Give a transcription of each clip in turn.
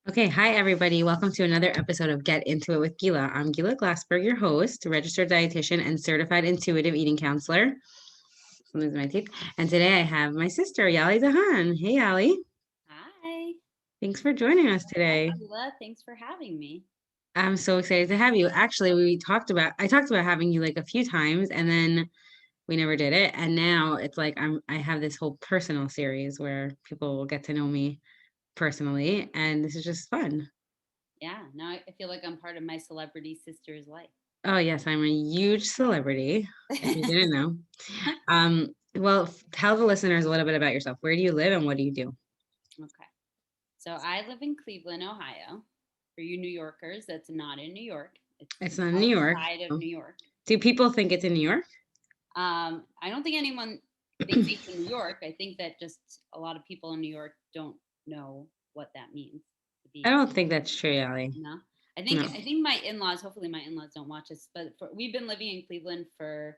Okay, hi everybody. Welcome to another episode of Get Into It with Gila. I'm Gila Glassberg, your host, registered dietitian and certified intuitive eating counselor. I'm losing my teeth. And today I have my sister, Yali Dahan. Hey, Yali. Hi. Thanks for joining us Hi, today. Sheila. Thanks for having me. I'm so excited to have you. Actually, I talked about having you like a few times and then we never did it. And now it's like I have this whole personal series where people will get to know me personally, and this is just fun. Yeah, now I feel like I'm part of my celebrity sister's life. Oh, yes, I'm a huge celebrity, if you didn't know. Well, tell the listeners a little bit about yourself. Where do you live and what do you do? Okay. So I live in Cleveland, Ohio. For you New Yorkers, that's not in New York. It's It's not in New York. outside of Oh. New York. Do people think it's in New York? I don't think anyone thinks it's in New York. I think that just a lot of people in New York don't know what that means to I be, don't think that's true, Allie. no. I think No. I think my in-laws, hopefully my in-laws don't watch this, but we've been living in Cleveland for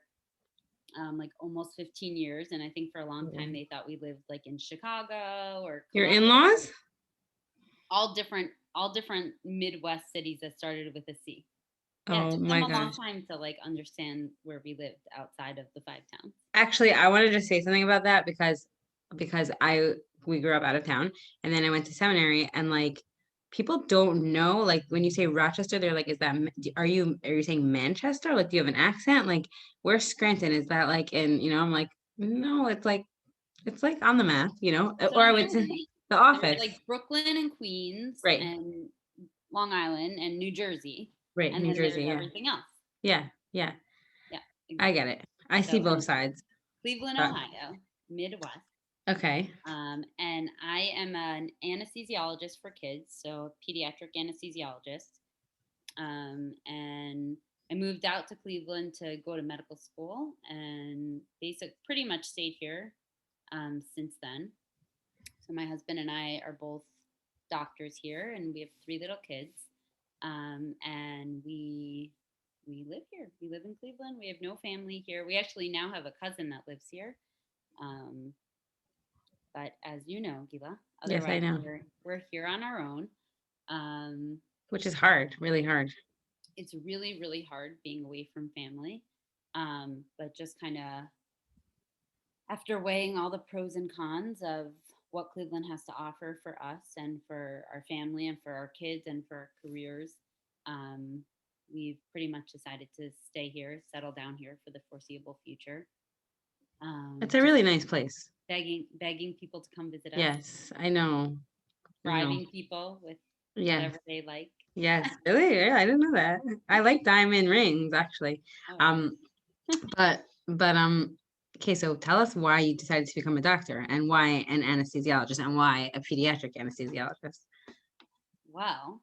like almost 15 years. And I think for a long time they thought we lived like in Chicago or Your Columbus, in-laws? all different Midwest cities that started with a C. Yeah, it Oh took them my a long gosh. time to like understand where we lived outside of the five towns. Actually, I wanted to say something about that because I we grew up out of town and then I went to seminary and like people don't know like when you say Rochester they're like is that are you saying Manchester? Like do you have an accent? Like where's Scranton? Is that like in, I'm like no, it's like on the map, So or I in went to Jersey, the there's office. like Brooklyn and Queens Right. and Long Island and New Jersey, Right, and New then Jersey, there's yeah. everything else. Yeah, yeah. Yeah, I get exactly. it. I see So both in sides. Cleveland, But Ohio, Midwest. okay. And I am an anesthesiologist for kids, so pediatric anesthesiologist. And I moved out to Cleveland to go to medical school, and pretty much stayed here since then. So my husband and I are both doctors here, and we have three little kids. And we live here. We live in Cleveland. We have no family here. We actually now have a cousin that lives here. Um, but as you know, Gila, Yes, I otherwise know. we're here on our own. Um, Which is hard, really hard. it's really really hard being away from family, but just kind of after weighing all the pros and cons of what Cleveland has to offer for us and for our family and for our kids and for our careers, um, we've pretty much decided to stay here, settle down here for the foreseeable future. It's a Just really nice place. begging people to come visit us, Yes, I know. I know. bribing people with Yes. whatever they like. Yes. Really? Yeah, I didn't know that. I like diamond rings actually. Oh, Um, but okay, so tell us why you decided to become a doctor and why an anesthesiologist and why a pediatric anesthesiologist. well,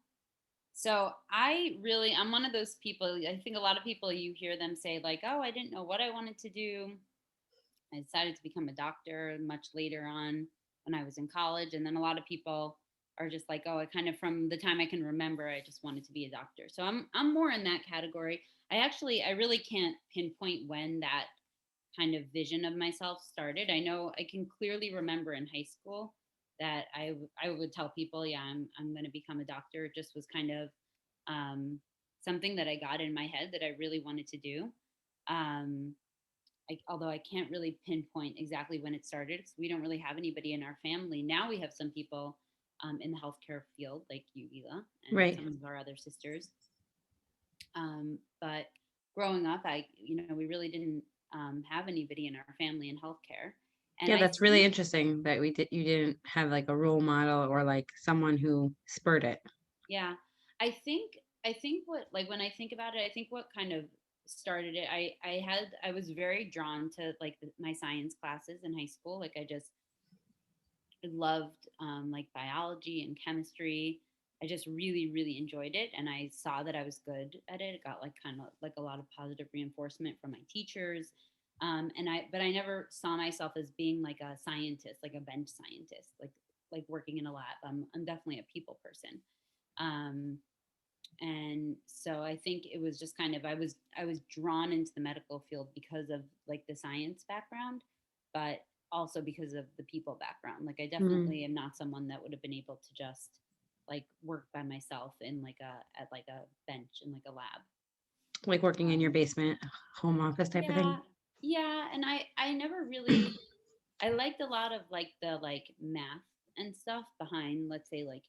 so I'm one of those people. I think a lot of people, you hear them say like, "Oh, I didn't know what I wanted to do. I decided to become a doctor much later on when I was in college." And then a lot of people are just like, "Oh, I kind of from the time I can remember, I just wanted to be a doctor." So I'm more in that category. I really can't pinpoint when that kind of vision of myself started. I know I can clearly remember in high school that I would tell people, yeah, I'm going to become a doctor. It just was kind of something that I got in my head that I really wanted to do. Um, although I can't really pinpoint exactly when it started because we don't really have anybody in our family. Now we have some people in the healthcare field, like you, Gila, and Right. some of our other sisters. But growing up, we really didn't have anybody in our family in healthcare. And Yeah, I that's really think, interesting that you didn't have like a role model or like someone who spurred it. yeah, I think like when I think about it, I think what kind of started it, I was very drawn to like my science classes in high school. Like I just loved like biology and chemistry. I just really, really enjoyed it, and I saw that I was good at it. I got like kind of like a lot of positive reinforcement from my teachers, but I never saw myself as being like a scientist, like a bench scientist, like working in a lab. I'm definitely a people person, um, and so I think it was just kind of I was drawn into the medical field because of like the science background, but also because of the people background. Like I Mhm. definitely am not someone that would have been able to just like work by myself in like at like a bench in like a lab. Like working in your Um, basement, home office type of yeah, thing. yeah, and I never really I liked a lot of like the like math and stuff behind, let's say, like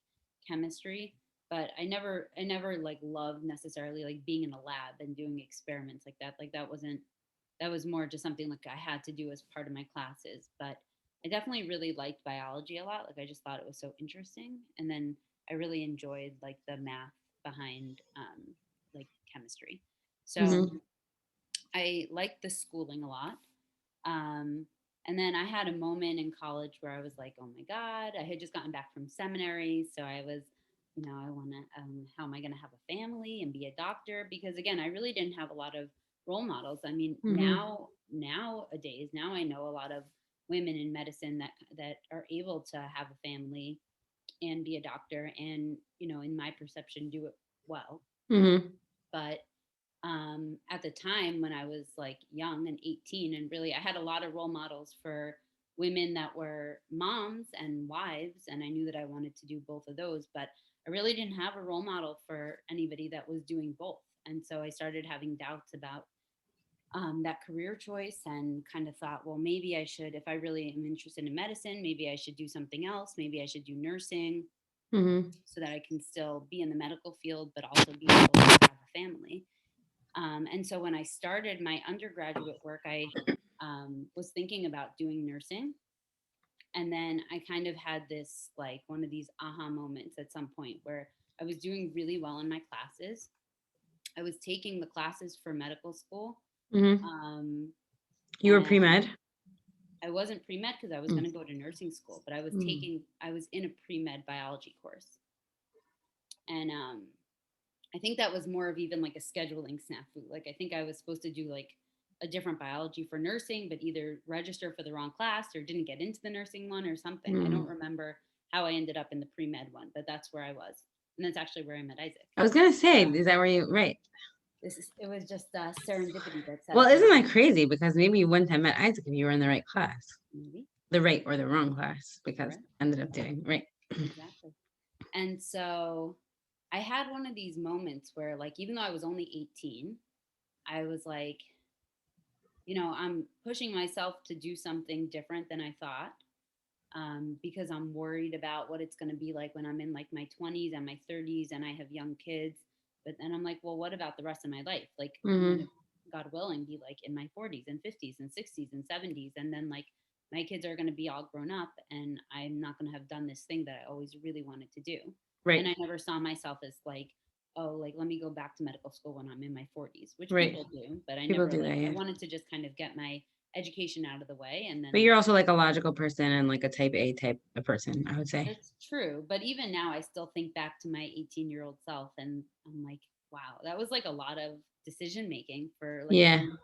chemistry, but I never like loved necessarily like being in a lab and doing experiments like that. Like that wasn't that was more just something like I had to do as part of my classes. But I definitely really liked biology a lot. Like I just thought it was so interesting, and then I really enjoyed like the math behind like chemistry. So Mm-hmm. I liked the schooling a lot. Um, and then I had a moment in college where I was like, oh my God, I had just gotten back from seminary. So I was, I want to, how am I going to have a family and be a doctor? Because again, I really didn't have a lot of role models. I mean, Mm-hmm. nowadays, now I know a lot of women in medicine that are able to have a family and be a doctor and, in my perception, do it well. Mm-hmm. But at the time when I was like young and 18, and really I had a lot of role models for women that were moms and wives, and I knew that I wanted to do both of those, but I really didn't have a role model for anybody that was doing both. And so I started having doubts about that career choice and kind of thought, well, maybe I should, if I really am interested in medicine, maybe I should do something else. Maybe I should do nursing Mm-hmm. so that I can still be in the medical field, but also be able to have a family. And so when I started my undergraduate work, I was thinking about doing nursing. And then I kind of had this, like, one of these aha moments at some point where I was doing really well in my classes. I was taking the classes for medical school. Mm-hmm. Um, You were and pre-med. I wasn't pre med because I was going to go to nursing school, but Mm-hmm. I was in a pre med biology course. And I think that was more of even like a scheduling snafu. Like I think I was supposed to do like a different biology for nursing, but either register for the wrong class or didn't get into the nursing one or something. I don't Mm. remember how I ended up in the pre med one, but that's where I was, and that's actually where I met Isaac. I was gonna say, So is that where you right? it was just serendipity that set Well, us on isn't the that path. crazy? Because maybe you wouldn't have met Isaac if you were in the right class, Maybe the right or the wrong class, because correct, ended up doing right. exactly. And so I had one of these moments where, like, even though I was only 18, I was like, I'm pushing myself to do something different than I thought, because I'm worried about what it's going to be like when I'm in like my 20s and my 30s and I have young kids. But then I'm like, well, what about the rest of my life? Like, I'm going Mm-hmm. to, God willing, be like in my 40s and 50s and 60s and 70s. And then, like, my kids are going to be all grown up and I'm not going to have done this thing that I always really wanted to do. And Right. I never saw myself as like, oh, like, let me go back to medical school when I'm in my 40s, which Right. people do. But I People never, do like, that, I yeah. wanted to just kind of get my education out of the way and But then you're also like a logical person and like a type A type of person, I would say. that's true. But even now, I still think back to my 18-year-old self and I'm like, wow, that was like a lot of decision making for like a Yeah. really young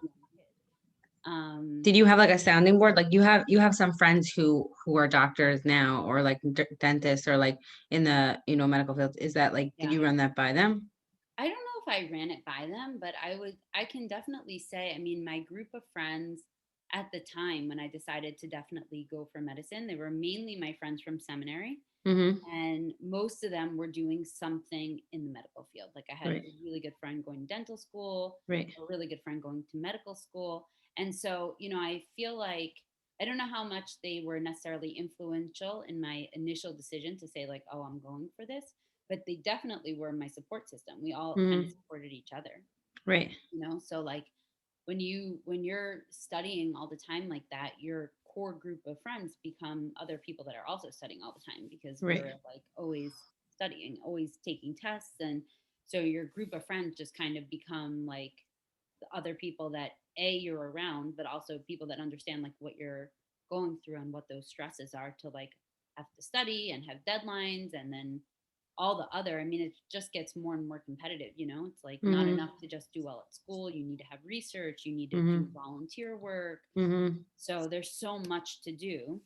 kid. Did you have like a sounding board? Like you have some friends who are doctors now or like dentists or like in the, medical field. Is that like, did Yeah. you run that by them? I don't know if I ran it by them, but I can definitely say, I mean, my group of friends at the time when I decided to definitely go for medicine, they were mainly my friends from seminary. Mm-hmm. And most of them were doing something in the medical field. Like I had Right. a really good friend going to dental school, Right. a really good friend going to medical school. And so, I feel like I don't know how much they were necessarily influential in my initial decision to say like, oh, I'm going for this, but they definitely were my support system. We all kind of Mm-hmm. supported each other, Right. so like when you're studying all the time like that, your core group of friends become other people that are also studying all the time because Right. we're like always studying, always taking tests. And so your group of friends just kind of become like the other people that you're around, but also people that understand like what you're going through and what those stresses are to like have to study and have deadlines and then all the other. I mean, it just gets more and more competitive. It's like not Mm-hmm. enough to just do well at school. You need to have research, you need to do Mm-hmm. volunteer work. Mm-hmm. So there's so much to do.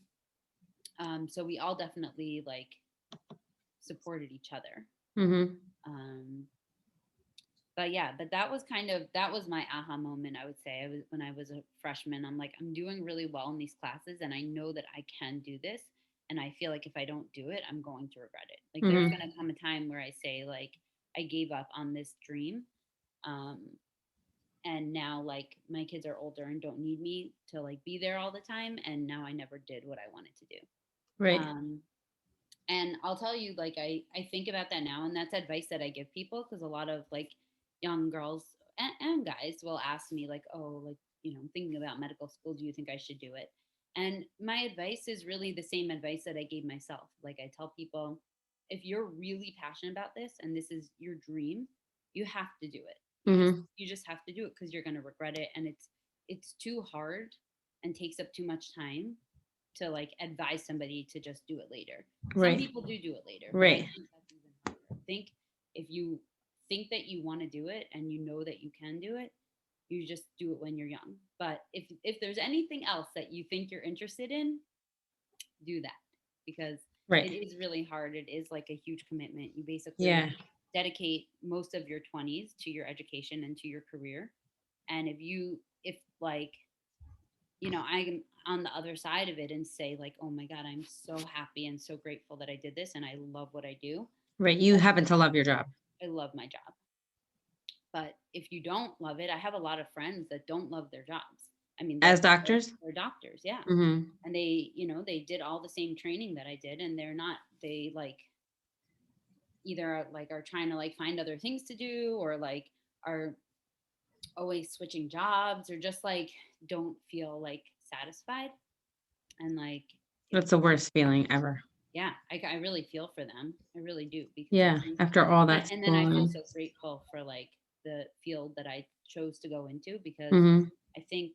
So we all definitely like supported each other. Mm-hmm. um, but yeah, but that was my aha moment. I would say I was when I was a freshman. I'm like, I'm doing really well in these classes and I know that I can do this. And I feel like if I don't do it, I'm going to regret it. Like there's Mm-hmm. going to come a time where I say like I gave up on this dream. Um, and now like my kids are older and don't need me to like be there all the time. And now I never did what I wanted to do. Right. Um, and I'll tell you, like, I think about that now, and that's advice that I give people because a lot of like young girls and guys will ask me, like, oh, like, I'm thinking about medical school. Do you think I should do it? And my advice is really the same advice that I gave myself. Like, I tell people, if you're really passionate about this and this is your dream, you have to do it. Mm-hmm. You just have to do it because you're going to regret it, and it's too hard and takes up too much time to like advise somebody to just do it later. Some Right. people do it later, but I Right. think that's even harder. I think if you think that you want to do it and you know that you can do it, you just do it when you're young. But if there's anything else that you think you're interested in, do that because it Right. is really hard. It is like a huge commitment. You basically Yeah. dedicate most of your 20s to your education and to your career. And if like I'm on the other side of it and say like, oh my God, I'm so happy and so grateful that I did this and I love what I do. Right. You happen to love your job. I love my job. But if you don't love it, I have a lot of friends that don't love their jobs. I mean, As doctors? they're doctors, yeah. Mm-hmm. And they did all the same training that I did, and they like either like are trying to like find other things to do or like are always switching jobs or just like don't feel like satisfied. And like That's it's the worst feeling ever. yeah, I really feel for them. I really do because I Yeah. think, After all that and then I feel schooling. so grateful for like the field that I chose to go into because Mm-hmm. I think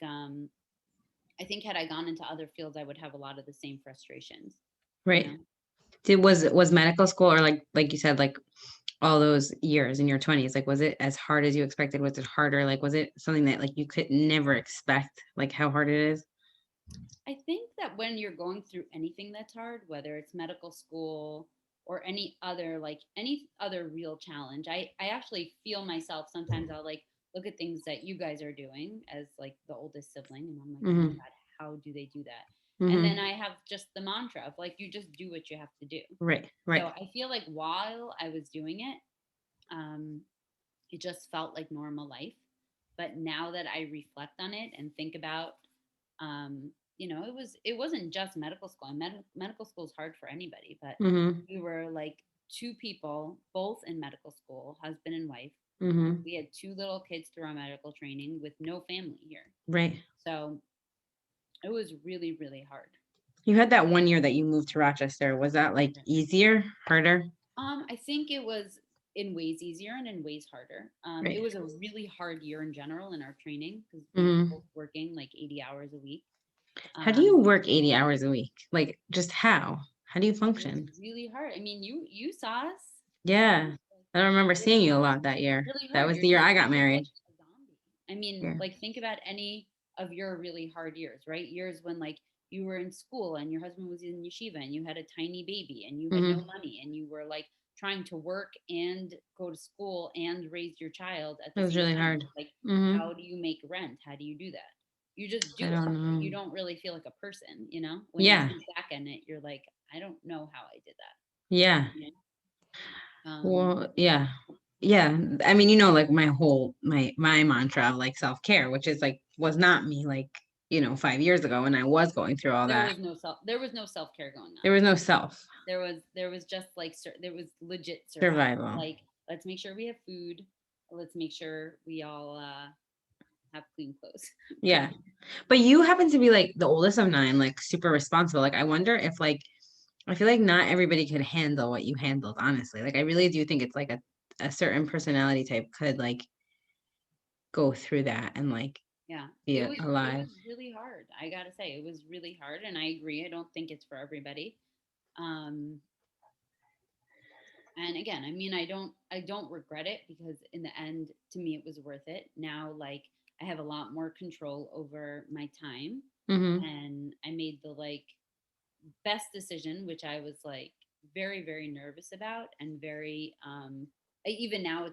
I think had I gone into other fields, I would have a lot of the same frustrations. You Right. know, Was medical school or like you said, like all those years in your 20s, like was it as hard as you expected? Was it harder? Like was it something that like you could never expect, like how hard it is? I think that when you're going through anything that's hard, whether it's medical school or any other real challenge, I actually feel myself sometimes I'll like look at things that you guys are doing as like the oldest sibling and I'm like, oh my Mm-hmm. God, how do they do that? And then Mm-hmm. I have just the mantra of like, you just do what you have to do. Right. So Right. I feel like while I was doing it, um, it just felt like normal life. But now that I reflect on it and think about, it wasn't just medical school. And medical school is hard for anybody, but Mm-hmm. we were like two people, both in medical school, husband and wife. Mm-hmm. We had two little kids through our medical training with no family here. Right. So it was really, really hard. You had that one year that you moved to Rochester. Was that like Yeah. easier, harder? I think it was in ways easier and in ways harder. It Right. was a really hard year in general in our training because we were Mm-hmm. both working like 80 hours a week. How do you Um, work 80 hours a week? Like just how? How do you it was function? really hard. I mean, you saw us. Yeah. I don't remember It was seeing you a lot that year. really That hard. was the year I got You're like married. a zombie. I mean, Yeah. like think about any of your really hard years, right? Years when like you were in school and your husband was in yeshiva and you had a tiny baby and you had no Mm-hmm. money and you were like trying to work and go to school and raise your child at It the was same really time. hard. Like, Mm-hmm. how do you make rent? How do you do that? You just I do it. don't You know. don't really feel like a person, you know? When you Yeah. think back on it, you're like, I don't know how I did that. Yeah. You know? Well, yeah. Yeah. I mean, like my mantra of like self-care, which is like was not me like, 5 years ago when I was going through all that. There was no self-care going There on. was no self There was just like there was legit survival. survival. Like let's make sure we have food. Let's make sure we all have clean clothes. Yeah. But you happen to be like the oldest of nine, like super responsible. Like I wonder if like I feel like not everybody could handle what you handled, honestly. Like I really do think it's like a certain personality type could like go through that and like Yeah, be it alive. was really hard. I gotta say, it was really hard, and I agree. I don't think it's for everybody. Um, and again, I mean, I don't regret it because in the end, to me, it was worth it. Now, like, I have a lot more control over my time, Mm-hmm. and I made the like best decision, which I was like very, very nervous about, and very even now,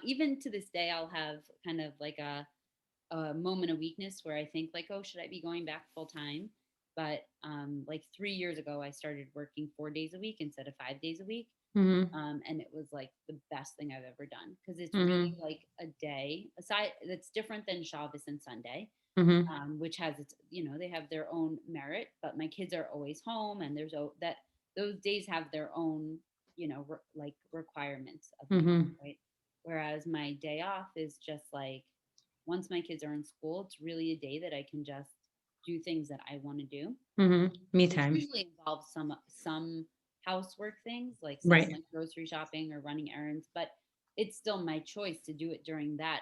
even to this day, I'll have kind of like a moment of weakness where I think like, oh, should I be going back full time? but like 3 years ago, I started working 4 days a week instead of 5 days a week. Mm-hmm. And it was like the best thing I've ever done, because it's Mm-hmm. really like a day aside that's different than Shabbos and Sunday, Mm-hmm. which has its, they have their own merit, but my kids are always home, and that those days have their own, like requirements of me, Mm-hmm. right? Whereas my day off is just like, once my kids are in school, it's really a day that I can just do things that I want to do, Mm-hmm. Me which time. usually involves some housework things, like some Right. like grocery shopping or running errands, but it's still my choice to do it during that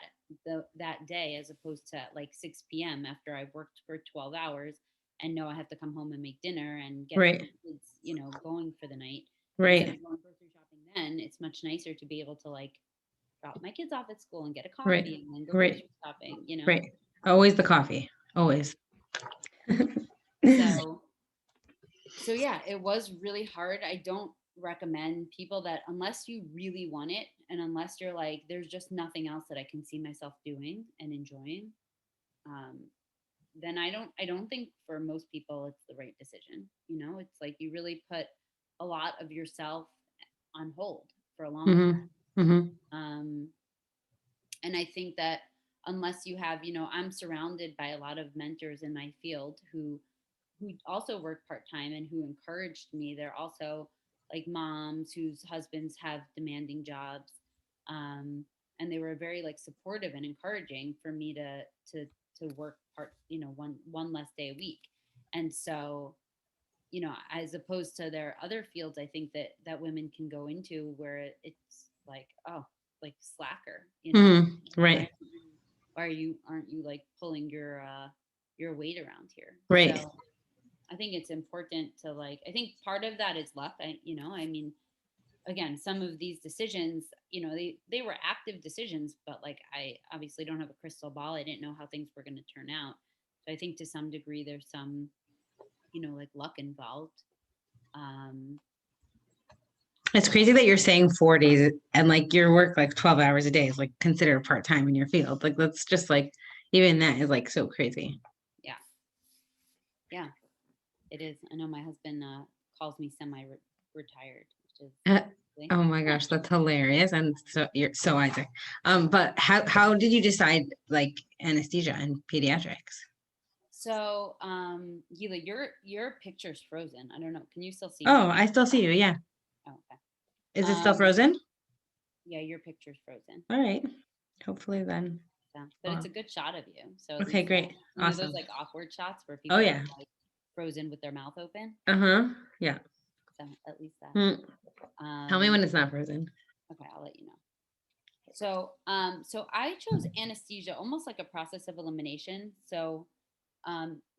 day, as opposed to like 6 p.m. after I've worked for 12 hours and know I have to come home and make dinner and get Right. the kids, going for the night. Instead Right. of going grocery shopping, then it's much nicer to be able to like drop my kids off at school and get a Right. coffee and then go Right. grocery shopping. Right. Always the coffee. Always. So yeah, it was really hard. I don't recommend people that, unless you really want it and unless you're like, there's just nothing else that I can see myself doing and enjoying, um, then I don't think for most people it's the right decision. It's like you really put a lot of yourself on hold for a long Mm-hmm. time. Mm-hmm. Um, and I think that unless you have, I'm surrounded by a lot of mentors in my field who also work part-time and who encouraged me. They're also like moms whose husbands have demanding jobs, and they were very like supportive and encouraging for me to work one less day a week. And so, as opposed to their other fields, I think that women can go into where it's like, oh, like slacker, Mm-hmm. why Right. aren't you like pulling your weight around here? Right. So I think it's important to like, I think part of that is luck. I mean, again, some of these decisions, they were active decisions, but like, I obviously don't have a crystal ball. I didn't know how things were going to turn out. So I think to some degree there's some, like luck involved. Um, It's crazy that you're saying 4 days and like your work like 12 hours a day is like considered part-time in your field. Like that's just like even that is like so crazy. yeah, yeah, it is. I know my husband calls me semi-retired, which is Uh, lovely. oh my gosh, that's hilarious. And so you're so Isaac. But how did you decide like anesthesia and pediatrics? So, Gila, your picture's frozen. I don't know. Can you still see Oh, me? I still see you. Yeah. Oh, okay. Is it still Um, frozen? yeah, your picture's frozen. All right. Hopefully then. So, but it's Oh, a good shot of you. So at okay, least great. those Awesome. like awkward shots where Oh people are yeah. like frozen with their mouth open. Uh-huh. Yeah. So at least that. Hmm. Tell me Um, when it's not frozen. okay, I'll let you know. So, so I chose anesthesia almost like a process of elimination. So,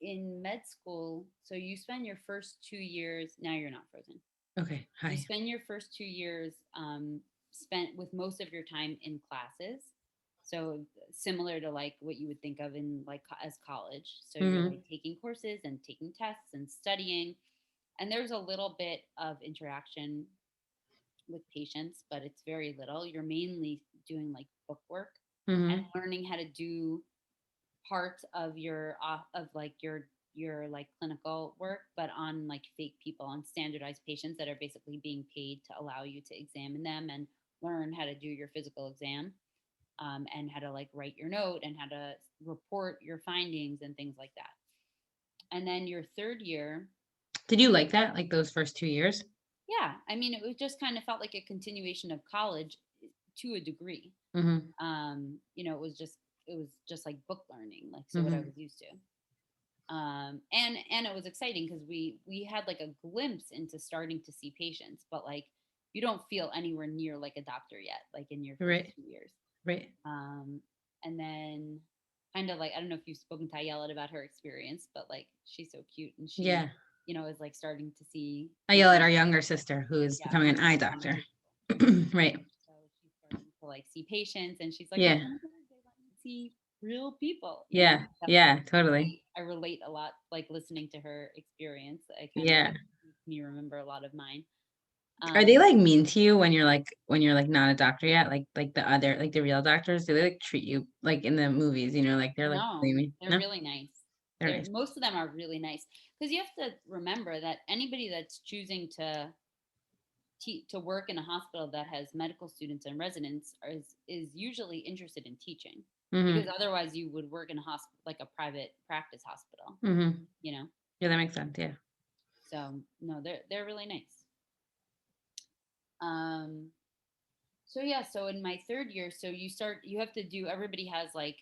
in med school, so you spend your first 2 years. Now you're not frozen. Okay. You Hi. spend your first 2 years spent with most of your time in classes. So similar to like what you would think of in like as college. So you're Mm-hmm. like taking courses and taking tests and studying. And there's a little bit of interaction with patients, but it's very little. You're mainly doing like book work and Mm-hmm. learning how to do parts of your of like your like clinical work, but on like fake people, on standardized patients that are basically being paid to allow you to examine them and learn how to do your physical exam, and how to like write your note and how to report your findings and things like that. And then your third year, Did you like that? Like those first 2 years? yeah, I mean, it was just kind of felt like a continuation of college to a degree. Mm-hmm. It was just like book learning, like so what I Mm-hmm. was used to. And it was exciting because we had like a glimpse into starting to see patients, but like you don't feel anywhere near like a doctor yet, like in your first Right. 2 years. Right. And then kind of like, I don't know if you've spoken to Yali about her experience, but like she's so cute, and she Yeah. is like starting to see I yell at patients. our younger sister who is Yeah, becoming who's an eye becoming doctor. a Right. so she's starting to like see patients, and she's like, oh Yeah. my god, they let me see real people, Yeah. So Yeah. Totally. I relate a lot, like listening to her experience. I kind of Yeah. like makes me remember a lot of mine. Are they Um, like mean to you when you're like not a doctor yet? Like the other like the real doctors? Do they like treat you like in the movies, like they're like no, really mean? they're No? really nice. They're nice. most of them are really nice, because you have to remember that anybody that's choosing to work in a hospital that has medical students and residents is usually interested in teaching, because Mm-hmm. otherwise you would work in a hospital, like a private practice hospital, Mm-hmm. you know. Yeah, that makes sense. Yeah. So no, they're really nice. Um, so yeah, so in my third year, so you have to do, everybody has like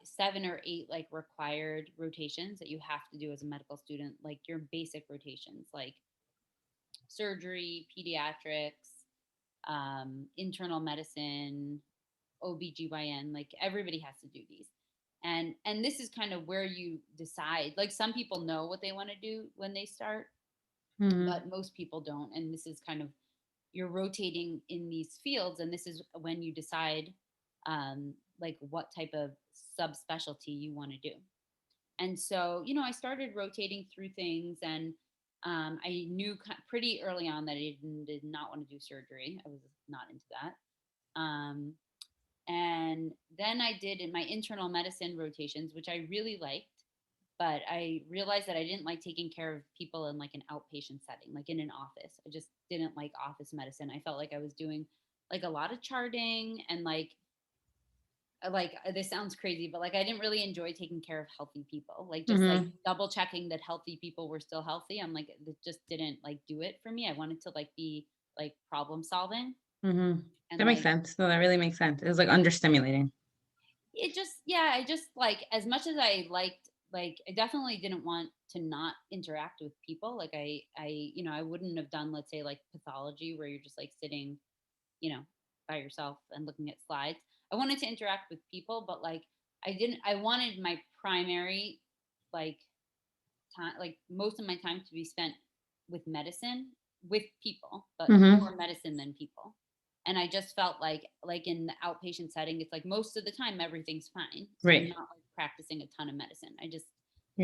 7 or 8 like required rotations that you have to do as a medical student, like your basic rotations, like surgery, pediatrics, internal medicine, OBGYN, like everybody has to do these. And this is kind of where you decide. Like some people know what they want to do when they start, Mm-hmm. but most people don't. And this is kind of, you're rotating in these fields, and this is when you decide like what type of subspecialty you want to do. And so, I started rotating through things, and I knew pretty early on that I did not want to do surgery. I was not into that. And then I did in my internal medicine rotations, which I really liked. But I realized that I didn't like taking care of people in like an outpatient setting, like in an office. I just didn't like office medicine. I felt like I was doing like a lot of charting, and this sounds crazy, but like I didn't really enjoy taking care of healthy people. Like just like Mm-hmm. double checking that healthy people were still healthy. I'm like, it just didn't like do it for me. I wanted to like be like problem solving, Mm-hmm. and That makes like sense. No, that really makes sense. It was like understimulating. it just, yeah, I just like, as much as I liked, like I definitely didn't want to not interact with people. Like I wouldn't have done, let's say, like pathology, where you're just like sitting, you know, by yourself and looking at slides. I wanted to interact with people, but like I wanted my primary like time, like most of my time to be spent with medicine, with people, but Mm-hmm. more medicine than people. And I just felt like in the outpatient setting, it's like most of the time everything's fine. So I'm Right. not like practicing a ton of medicine. You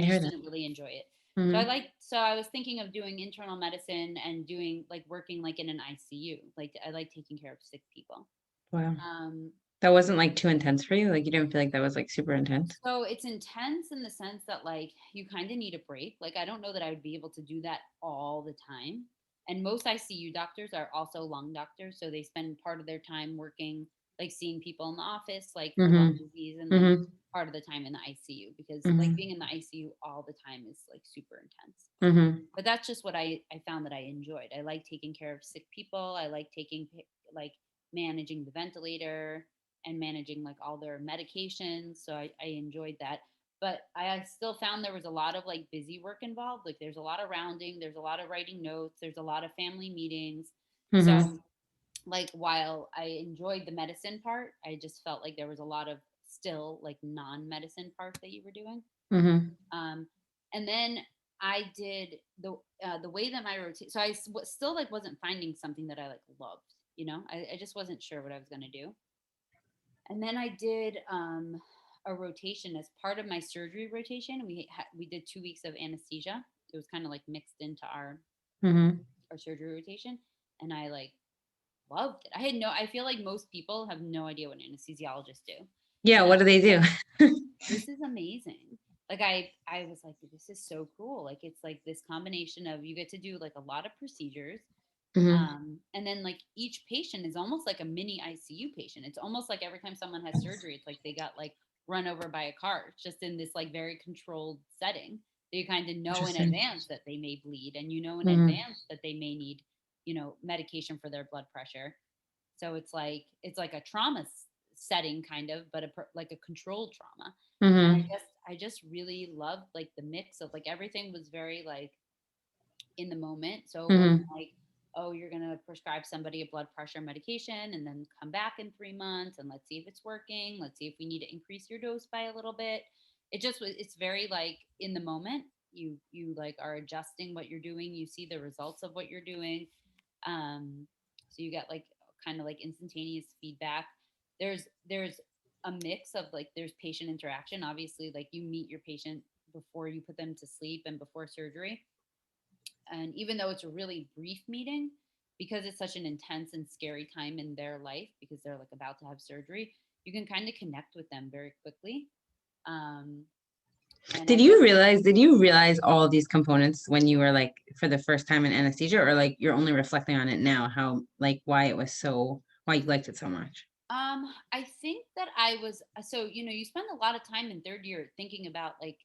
I hear just that? didn't really enjoy it. Mm-hmm. So I was thinking of doing internal medicine and doing like working like in an ICU. Like I like taking care of sick people. Wow. Um, That wasn't like too intense for you? Like you didn't feel like that was like super intense? so it's intense in the sense that like you kind of need a break. Like I don't know that I would be able to do that all the time. And most ICU doctors are also lung doctors, so they spend part of their time working, like seeing people in the office, like for lung Mm-hmm. disease, and then Mm-hmm. part of the time in the ICU, because like Mm-hmm. being in the ICU all the time is like super intense. Mm-hmm. But that's just what I found that I enjoyed. I like taking care of sick people. I like like managing the ventilator and managing like all their medications. So I enjoyed that. But I still found there was a lot of like busy work involved. Like there's a lot of rounding, there's a lot of writing notes, there's a lot of family meetings. Mm-hmm. So like while I enjoyed the medicine part, I just felt like there was a lot of still like non-medicine part that you were doing. Mm-hmm. Um, and then I did the way that my routine. So still like wasn't finding something that I like loved. I just wasn't sure what I was gonna do. And then I did a rotation as part of my surgery rotation. We did 2 weeks of anesthesia. It was kind of like mixed into Mm-hmm. our surgery rotation, and I like loved it. I feel like most people have no idea what anesthesiologists do, Yeah, and what I do was they do? like, this is amazing. Like I was like, this is so cool. Like it's like this combination of, you get to do like a lot of procedures, Mm-hmm. and then like each patient is almost like a mini ICU patient. It's almost like every time someone has surgery, it's like they got like run over by a car. It's just in this like very controlled setting. So you kind of know in Interesting. advance that they may bleed, and you know in Mm-hmm. advance that they may need, medication for their blood pressure. So it's like a trauma setting kind of, but like a controlled trauma. And I Mm-hmm. just I just really loved like the mix of like everything was very like in the moment. So it wasn't Mm-hmm. like, oh, you're going to prescribe somebody a blood pressure medication and then come back in 3 months and let's see if it's working. Let's see if we need to increase your dose by a little bit. It's very like in the moment. You like are adjusting what you're doing. You see the results of what you're doing. Um, so you get like kind of like instantaneous feedback. There's a mix of like, there's patient interaction. Obviously, like you meet your patient before you put them to sleep and before surgery, and even though it's a really brief meeting, because it's such an intense and scary time in their life, because they're like about to have surgery, you can kind of connect with them very quickly. Um, And Did you realize all of these components when you were like for the first time in anesthesia, or like you're only reflecting on it now, how like why you liked it so much? I think that I was so you spend a lot of time in third year thinking about like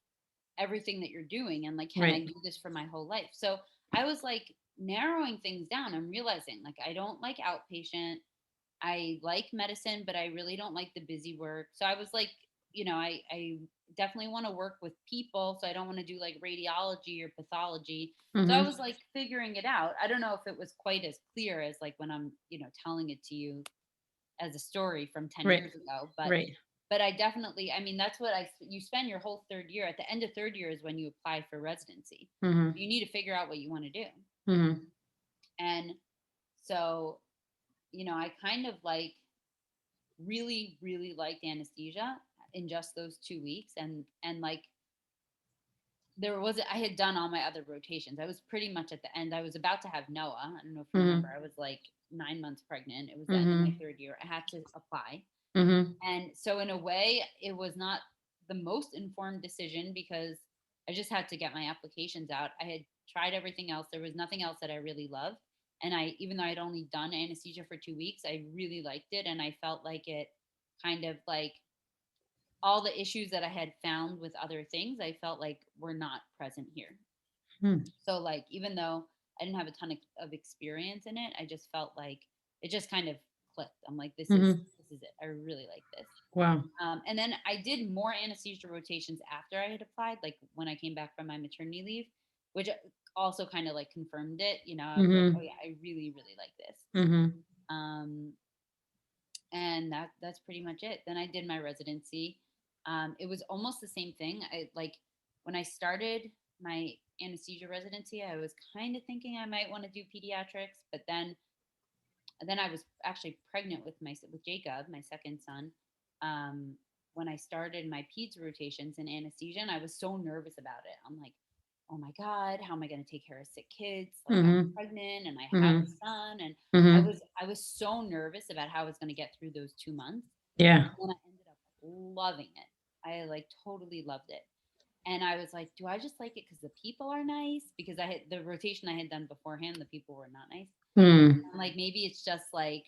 everything that you're doing and like, can I Right. do this for my whole life? So I was like narrowing things down and realizing like I don't like outpatient. I like medicine, but I really don't like the busy work. So I was like, I definitely want to work with people. So I don't want to do like radiology or pathology. So I Mm-hmm. was like figuring it out. I don't know if it was quite as clear as like when I'm, telling it to you as a story from 10 Right. years ago, but Right. I definitely, I mean, that's what you spend your whole third year. At the end of third year is when you apply for residency. Mm-hmm. You need to figure out what you want to do. Mm-hmm. And so, I kind of like really, really liked anesthesia in just those 2 weeks. And like, I had done all my other rotations. I was pretty much at the end. I was about to have Noah. I don't know if you remember, Mm-hmm. I was like 9 months pregnant. It was the end of my Mm-hmm. third year. I had to apply. Mm-hmm. And so, in a way, it was not the most informed decision because I just had to get my applications out. I had tried everything else. There was nothing else that I really loved. And even though I'd only done anesthesia for 2 weeks, I really liked it. And I felt like it kind of like all the issues that I had found with other things, I felt like were not present here. So, like, even though I didn't have a ton of experience in it, I just felt like it just kind of clicked. I'm like, this is Mm-hmm. this is it. I really like this. Wow. And then I did more anesthesia rotations after I had applied, like when I came back from my maternity leave, which also kind of like confirmed it. I was like, oh Mm-hmm. yeah, I really, really like this. Mm-hmm. Um, and that's pretty much it. Then I did my residency. It was almost the same thing. I like when I started my anesthesia residency, I was kind of thinking I might want to do pediatrics, but then I was actually pregnant with Jacob, my second son. Um, when I started my peds rotations in anesthesia, and I was so nervous about it. I'm like, oh my god, how am I going to take care of sick kids? Like I'm Mm-hmm. pregnant and I have a Mm-hmm. son, and I Mm-hmm. was I was so nervous about how I was going to get through those 2 months, Yeah. and I ended up loving it. I like totally loved it. And I was like, do I just like it because the people are nice? Because I had the rotation I had done beforehand, the people were not nice. Mm. I'm like, maybe it's just like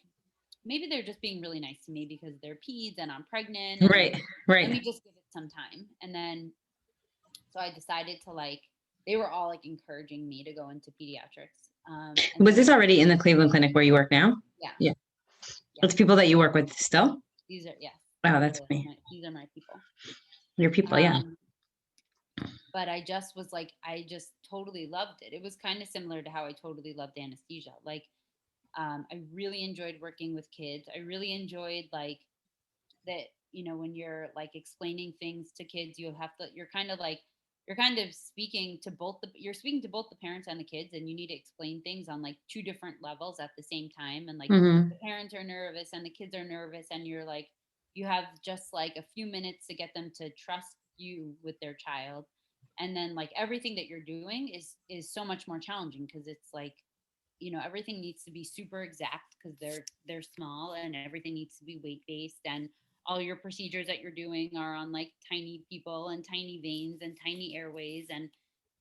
maybe they're just being really nice to me because they're peds and I'm pregnant and like Right. let me Right. just give it some time. And then so I decided to like they were all like encouraging me to go into pediatrics. And Was so this already in the Cleveland Clinic where you work now? yeah, Yeah. yeah. It's people that you work with still? These are yes, Wow, that's funny. these are my people. Your people, yeah. Um, but I just was like I just totally loved it. It was kind of similar to how I totally loved anesthesia. Like I really enjoyed working with kids. I really enjoyed like that when you're like explaining things to kids you're kind of you're speaking to both the parents and the kids, and you need to explain things on like two different levels at the same time, and like Mm-hmm. the parents are nervous and the kids are nervous, and you're like you have just like a few minutes to get them to trust you with their child, and then like everything that you're doing is so much more challenging because it's like everything needs to be super exact because they're small, and everything needs to be weight based, and all your procedures that you're doing are on like tiny people and tiny veins and tiny airways, and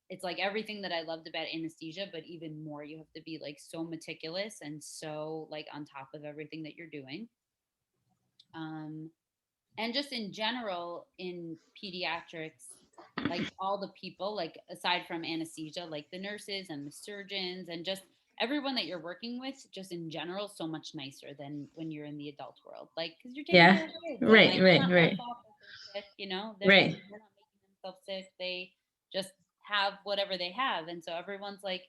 it's like everything that I loved about anesthesia, but even more. You have to be like so meticulous and so like on top of everything that you're doing. um and just in general in pediatrics, like all the people, like aside from anesthesia, like the nurses and the surgeons and just everyone that you're working with, just in general, so much nicer than when you're in the adult world, like because you're taking Yeah. care of kids and Right, like it's right, not their right, fault that they're sick, right. they're not making themselves sick, they just have whatever they have, and so everyone's like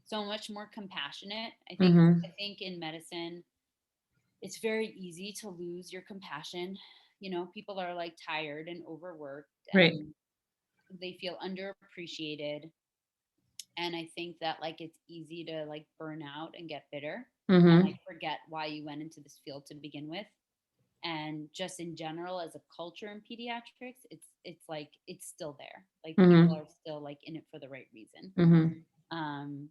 so much more compassionate. Mm-hmm. I think in medicine it's very easy to lose your compassion. People are like tired and overworked Right. and they feel underappreciated. And I think that like it's easy to like burn out and get bitter and Mm-hmm. like forget why you went into this field to begin with. And just in general as a culture in pediatrics, it's like it's still there. Like people Mm-hmm. are still like in it for the right reason. Mm-hmm. Um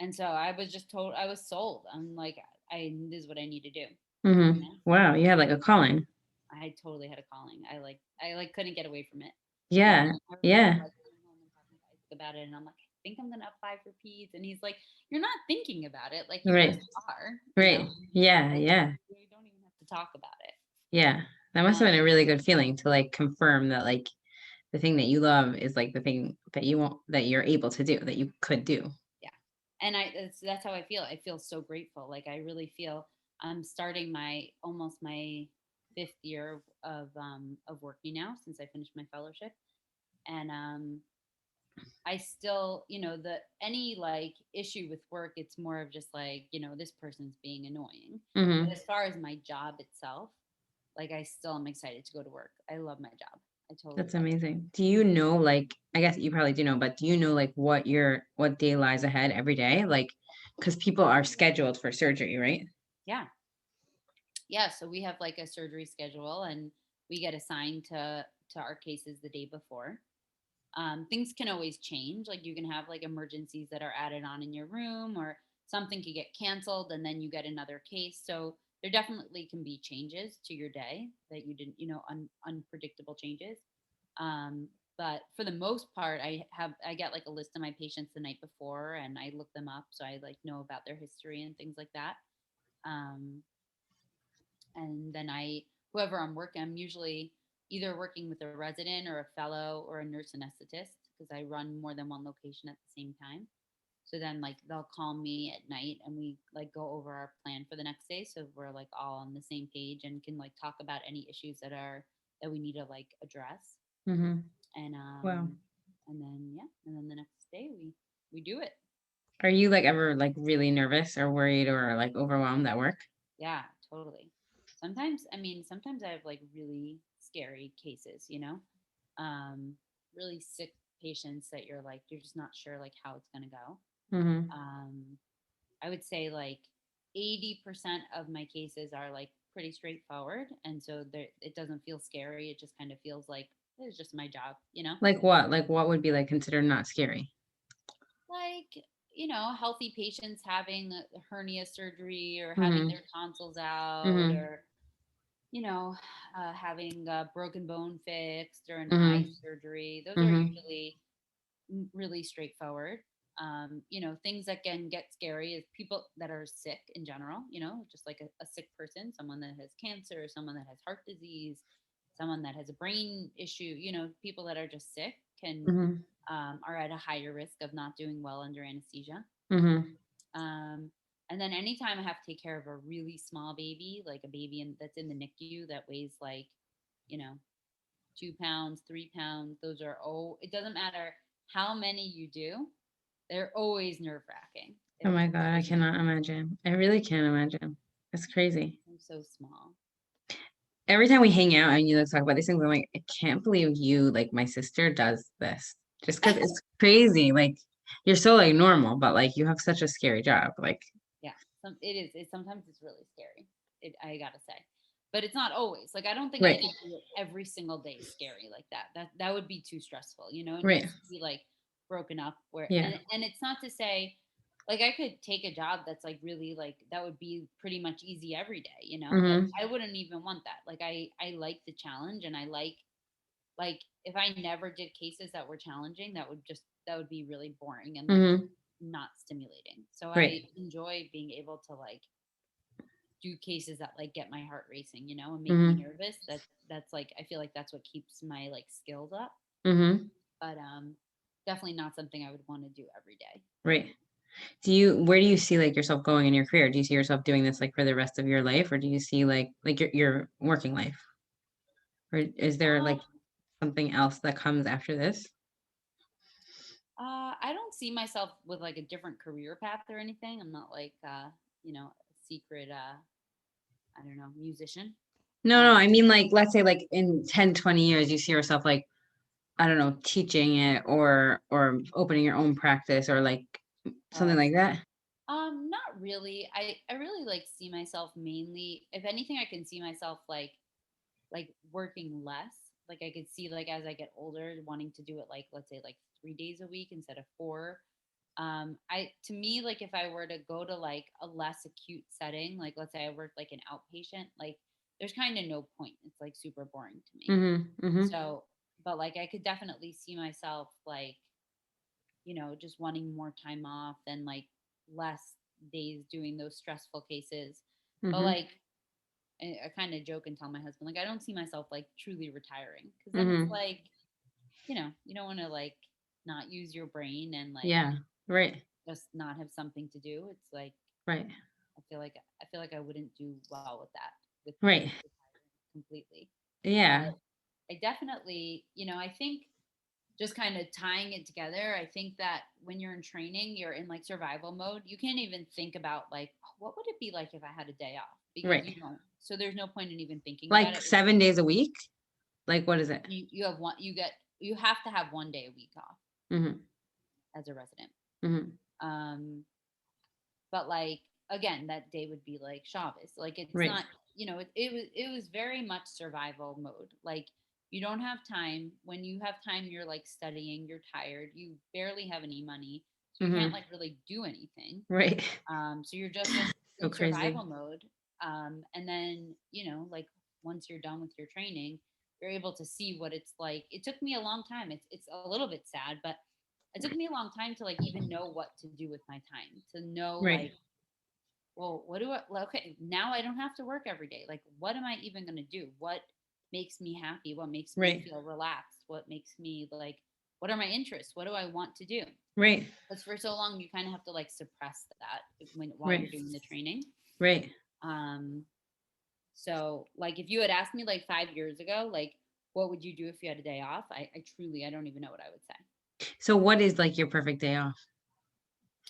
and so I was just told I was sold. I'm like this is what I need to do. You Mm-hmm. know? Wow, you had like a calling. I totally had a calling. I like couldn't get away from it. Yeah. I remember Yeah. like coming home and talking to Isaac about it, and I'm like, I think I'm gonna apply for peds, and he's like, you're not thinking about it, like you Right. just are, Right. Yeah. like Yeah. we don't even have to talk about it. Yeah. That must have Um, been a really good feeling to like confirm that like the thing that you love is like the thing that you want, that you're able to do, that you could do. yeah, and that's how I feel. I feel so grateful. Like I really feel I'm starting my almost my fifth year of working now since I finished my fellowship, and I still, the any like issue with work, it's more of just like, this person's being annoying. But Hmm. as far as my job itself, like I still am excited to go to work. I love my job. I totally That's love it. amazing. Do you know, like, I guess you probably do know, but do you know, like, what day lies ahead every day? Like, because people are scheduled for surgery, right? Yeah. Yeah. So we have like a surgery schedule and we get assigned to our cases the day before. Things can always change. Like you can have like emergencies that are added on in your room, or something could get canceled and then you get another case. So there definitely can be changes to your day that you didn't, unpredictable changes. Um, but for the most part, I get like a list of my patients the night before and I look them up. So I like know about their history and things like that. Um, and then whoever I'm usually either working with a resident or a fellow or a nurse anesthetist because I run more than one location at the same time. So then like they'll call me at night and we like go over our plan for the next day, so we're like all on the same page and can like talk about any issues that we need to like address. Hmm. And Wow. and then the next day we do it. Are you like ever like really nervous or worried or like overwhelmed at work? Yeah, totally. Sometimes I have like really scary cases, um, really sick patients that you're just not sure like how it's gonna go. Hmm. Um, I would say like 80% of my cases are like pretty straightforward, and so it doesn't feel scary. It just kind of feels like it's just my job, Like what? Like what would be like considered not scary? like healthy patients having a hernia surgery or having Hmm. their tonsils out Hmm. or having a broken bone fixed or an eye Hmm. surgery. Those are Hmm. usually really straightforward. Things that can get scary is people that are sick in general, just like a sick person, someone that has cancer, someone that has heart disease, someone that has a brain issue, people that are just sick Hmm. are at a higher risk of not doing well under anesthesia. Hmm. Um, and then anytime I have to take care of a really small baby, like a baby that's in the NICU that weighs like, you know, 2 pounds, 3 pounds, those are, it doesn't matter how many you do, they're always nerve wracking. Oh They're my just God, I always nerve cannot imagine. I really can't imagine. It's crazy. wracking. So small. Every time we hang out and you like talk about these things, I'm like, I can't believe you, like my sister does this. Just because it's crazy. Like you're so like normal, but like you have such a scary job. Like, Yeah, it is. Sometimes it's really scary. I gotta say, but it's not always. Like I don't think I right, could do it every single day scary like that. That would be too stressful. It right, needs to be like broken up. Where yeah, and it's not to say like I could take a job that's like really like that would be pretty much easy every day. But mm-hmm, I wouldn't even want that. Like I like the challenge and I like if I never did cases that were challenging, that would be really boring and like mm-hmm, not stimulating. So I right, enjoy being able to like do cases that like get my heart racing, and make me mm-hmm, nervous. That's like I feel like that's what keeps my like skills up. mm-hmm, But definitely not something I would want to do every day. right. Where do you see like yourself going in your career? Do you see yourself doing this like for the rest of your life, or do you see like your working life, or is there like Um, something else that comes after this? I don't see myself with like a different career path or anything. I'm not like a secret I don't know, musician. No, no, Um, I mean like let's say like in 10, 20 years you see yourself like I don't know, teaching it or opening your own practice or like something oh, like that. not really. I really like see myself mainly. If anything, I can see myself like working less. Like I could see like as I get older, wanting to do it like let's say like 3 days a week instead of four. I to me like if I were to go to like a less acute setting, like let's say I worked like an outpatient, like there's kind of no point. It's like super boring to me. Mm-hmm. Mm-hmm. So, but like I could definitely see myself like, just wanting more time off and like less days doing those stressful cases. But Mm-hmm. like I kind of joke and tell my husband like I don't see myself like truly retiring because then it's Mm-hmm. like, you don't want to like not use your brain and like Yeah. Right. just not have something to do. It's like Right. I feel like I wouldn't do well with that with Right. retiring completely. But Yeah. I definitely, I think just kind of tying it together, I think that when you're in training, you're in like survival mode. You can't even think about like, "Oh, what would it be like if I had a day off?" Because Right. you don't. So there's no point in even thinking about Like it. 7 days a week? Like what is it? You have one. You have to have one day a week off Mm-hmm. as a resident. Mm-hmm. Um, but like again, that day would be like Shabbos. Like it's Right. not. It was very much survival mode. Like you don't have time. When you have time, you're like studying. You're tired. You barely have any money, so you can't Mm-hmm. like really do anything. Right. So you're just So in crazy. survival mode. And then like once you're done with your training, you're able to see what it's like. It took me a long time. It's a little bit sad, but it took me a long time to like even know what to do with my time. To know Right. like, well, what do I? Well, okay, now I don't have to work every day. Like, what am I even going to do? What makes me happy? What makes me Right. feel relaxed? What makes me like? What are my interests? What do I want to do? Right. Because for so long, you kind of have to like suppress that while Right. you're doing the training. Right. Um, so like if you had asked me like 5 years ago, like what would you do if you had a day off? I truly I don't even know what I would say. So what is like your perfect day off?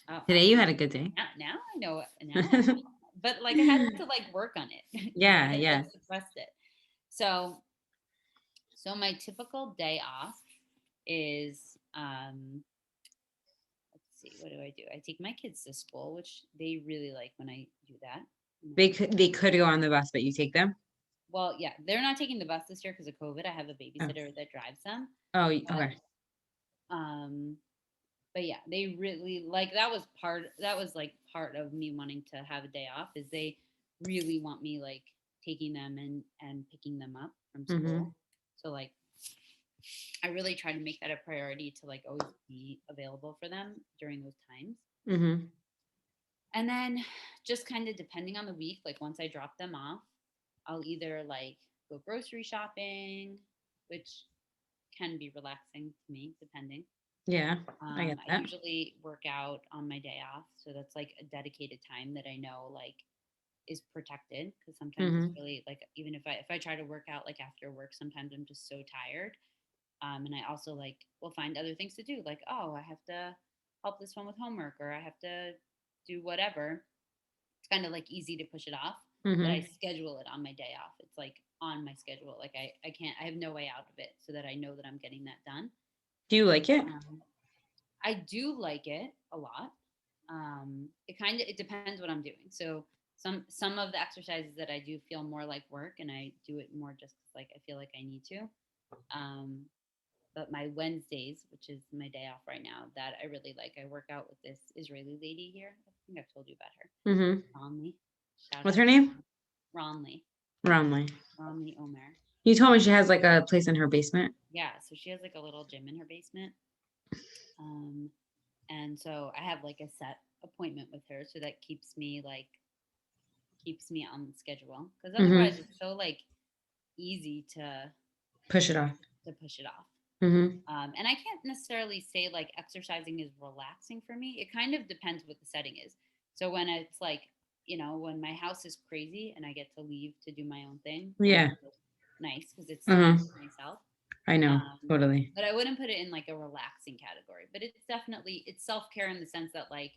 Oh, Today you had a good day. now I know it. Now I know. But like I had to like work on it because I Yeah, had like yeah. suppressed it. So my typical day off is let's see, what do I do? I take my kids to school, which they really like when I do that. They could go on the bus, but you take them? Well, yeah, they're not taking the bus this year because of COVID. I have a Oh. babysitter that drives them. Oh, But okay. um but yeah, they really like that was like part of me wanting to have a day off is they really want me like taking them and picking them up from Mm-hmm. school. So like I really try to make that a priority to like always be available for them during those times. Mm-hmm. And then just kind of depending on the week, like once I drop them off, I'll either like go grocery shopping, which can be relaxing to me depending. Yeah, I get I that. usually work out on my day off, so that's like a dedicated time that I know like is protected because sometimes it's Mm-hmm. really like even if I try to work out like after work, sometimes I'm just so tired. And I also like will find other things to do, like oh I have to help this one with homework or I have to do whatever. It's kind of like easy to push it off, but I Mm-hmm. schedule it on my day off. It's like on my schedule. Like I can't I have no way out of it so that I know that I'm getting that done. Do you like it? Um, I do like it a lot. It depends what I'm doing. So some of the exercises that I do feel more like work, and I do it more just 'cause, like I feel like I need to. Um, but my Wednesdays, which is my day off right now, that I really like. I work out with this Israeli lady here. I think I've told you about her, Mm-hmm. Ronly. Shout What's out her to name? Ronly, Romley. Ronly Omer. You told me she has like a place in her basement. Yeah, so she has like a little gym in her basement. Um, and so I have like a set appointment with her, so that keeps me on schedule because Mm-hmm. otherwise it's so like easy Push it off. to push it off. Mm-hmm. And I can't necessarily say like exercising is relaxing for me. It kind of depends what the setting is. So when it's like when my house is crazy and I get to leave to do my own thing, then Yeah. it's like, nice because it's Uh-huh. time for myself. I know. Um, Totally. but I wouldn't put it in like a relaxing category. But it's self care in the sense that like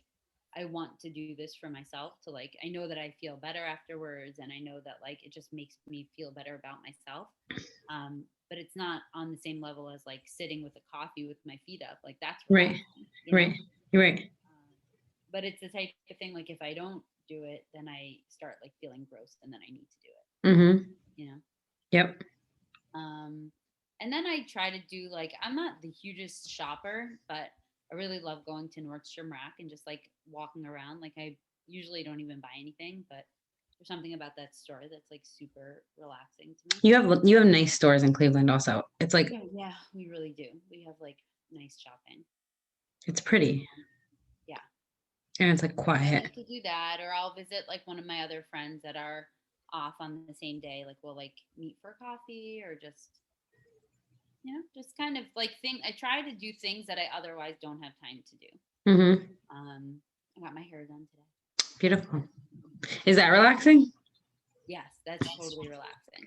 I want to do this for myself to like I know that I feel better afterwards, and I know that like it just makes me feel better about myself. But it's not on the same level as like sitting with a coffee with my feet up. Like that's Right. relaxing. Right. You're right. But it's the type of thing like if I don't do it, then I start like feeling gross, and then I need to do it. Mm-hmm. You know. Yep. Um, and then I try to do like I'm not the hugest shopper, but I really love going to Nordstrom Rack and just like walking around. Like I usually don't even buy anything, but There's something about that store that's like super relaxing to me. You have nice stores in Cleveland also. It's like, Yeah, we really do. We have like nice shopping. it's pretty Yeah. and it's like I quiet. like to do that, or I'll visit like one of my other friends that are off on the same day. Like we'll like meet for coffee or just, just kind of like I try to do things that I otherwise don't have time to do. Mm-hmm. I got my hair done today. Beautiful. Is that relaxing? Yes, that's totally relaxing.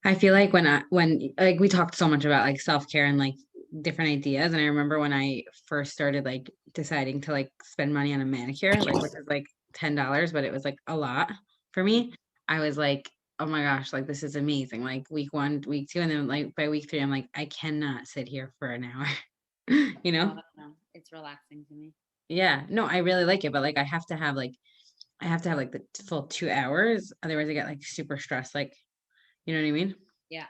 I feel like when like we talked so much about like self-care and like different ideas. And I remember when I first started like deciding to like spend money on a manicure, like which is like $10, but it was like a lot for me. I was like, oh my gosh, like this is amazing. Like week 1, week 2, and then like by week 3, I'm like, I cannot sit here for an hour. You know? Oh no, it's relaxing to me. Yeah. No, I really like it, but like I have to have like the full 2 hours. Otherwise I get like super stressed. Like, you know what I mean? Yeah.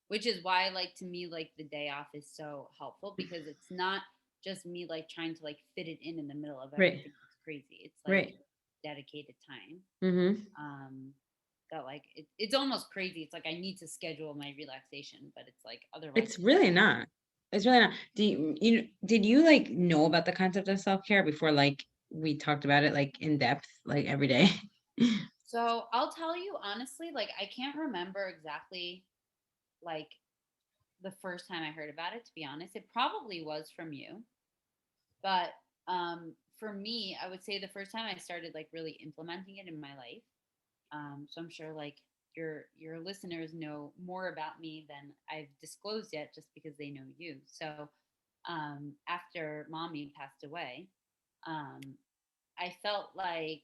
Which is why like to me like the day off is so helpful because it's not just me like trying to like fit it in the middle of Right. everything that's crazy. It's like Right. dedicated time. Mm-hmm. Um that like it's almost crazy. It's like I need to schedule my relaxation, but it's like otherwise It's it's just really not. It's really not. Did you like know about the concept of self-care before like we talked about it like in depth, like every day? so I'll tell you honestly, like I can't remember exactly like the first time I heard about it, to be honest. It probably was from you. But for me, I would say the first time I started like really implementing it in my life. So I'm sure like your listeners know more about me than I've disclosed yet, just because they know you. So after mommy passed away, um, I felt like